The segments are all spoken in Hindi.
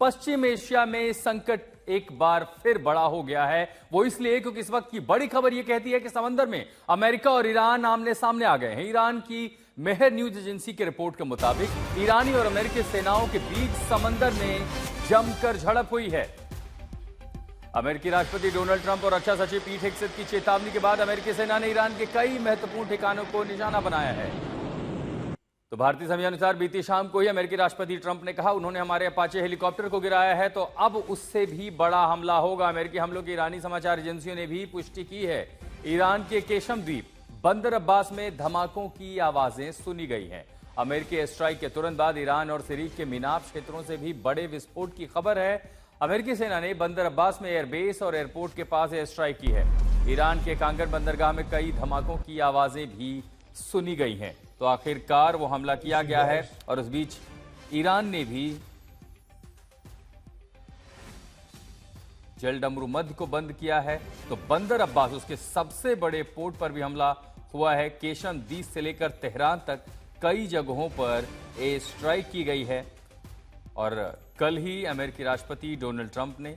पश्चिम एशिया में संकट एक बार फिर बड़ा हो गया है। वो इसलिए क्योंकि इस वक्त की बड़ी खबर यह कहती है कि समंदर में अमेरिका और ईरान आमने सामने आ गए हैं। ईरान की मेहर न्यूज एजेंसी की रिपोर्ट के मुताबिक ईरानी और अमेरिकी सेनाओं के बीच समंदर में जमकर झड़प हुई है। अमेरिकी राष्ट्रपति डोनाल्ड ट्रंप और रक्षा सचिव पीट हेगसेथ की चेतावनी के बाद अमेरिकी सेना ने ईरान के कई महत्वपूर्ण ठिकानों को निशाना बनाया है। तो भारतीय समय अनुसार बीती शाम को ही अमेरिकी राष्ट्रपति ट्रंप ने कहा उन्होंने हमारे अपाचे हेलीकॉप्टर को गिराया है, तो अब उससे भी बड़ा हमला होगा। अमेरिकी हमलों की ईरानी समाचार एजेंसियों ने भी पुष्टि की है। ईरान के केशम द्वीप बंदर अब्बास में धमाकों की आवाजें सुनी गई हैं। अमेरिकी एयर स्ट्राइक के तुरंत बाद ईरान और सिरीक के मीनाब क्षेत्रों से भी बड़े विस्फोट की खबर है। अमेरिकी सेना ने बंदर अब्बास में एयरबेस और एयरपोर्ट के पास एयर स्ट्राइक की है। ईरान के कांगर बंदरगाह में कई धमाकों की आवाजें भी सुनी गई हैं। तो आखिरकार वो हमला किया गया है और उस बीच ईरान ने भी जलडमरू मध्य को बंद किया है। तो बंदर अब्बास उसके सबसे बड़े पोर्ट पर भी हमला हुआ है। केशम द्वीप से लेकर तेहरान तक कई जगहों पर एयर स्ट्राइक की गई है। और कल ही अमेरिकी राष्ट्रपति डोनाल्ड ट्रंप ने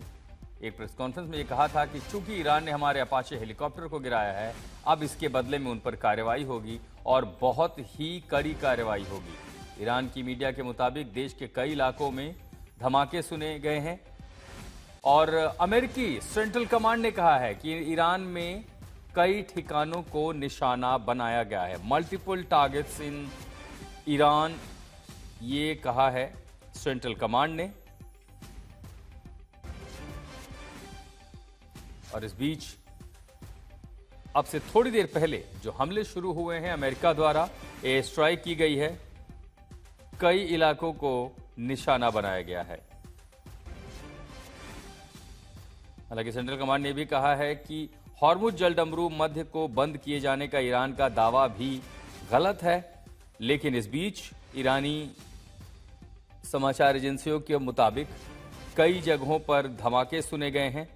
एक प्रेस कॉन्फ्रेंस में यह कहा था कि चूंकि ईरान ने हमारे अपाचे हेलीकॉप्टर को गिराया है, अब इसके बदले में उन पर कार्रवाई होगी और बहुत ही कड़ी कार्रवाई होगी। ईरान की मीडिया के मुताबिक देश के कई इलाकों में धमाके सुने गए हैं और अमेरिकी सेंट्रल कमांड ने कहा है कि ईरान में कई ठिकानों को निशाना बनाया गया है। मल्टीपल टारगेट्स इन ईरान, ये कहा है सेंट्रल कमांड ने। और इस बीच अब से थोड़ी देर पहले जो हमले शुरू हुए हैं अमेरिका द्वारा, एयर स्ट्राइक की गई है, कई इलाकों को निशाना बनाया गया है। हालांकि सेंट्रल कमांड ने भी कहा है कि हॉर्मुज जलडमरू मध्य को बंद किए जाने का ईरान का दावा भी गलत है। लेकिन इस बीच ईरानी समाचार एजेंसियों के मुताबिक कई जगहों पर धमाके सुने गए हैं।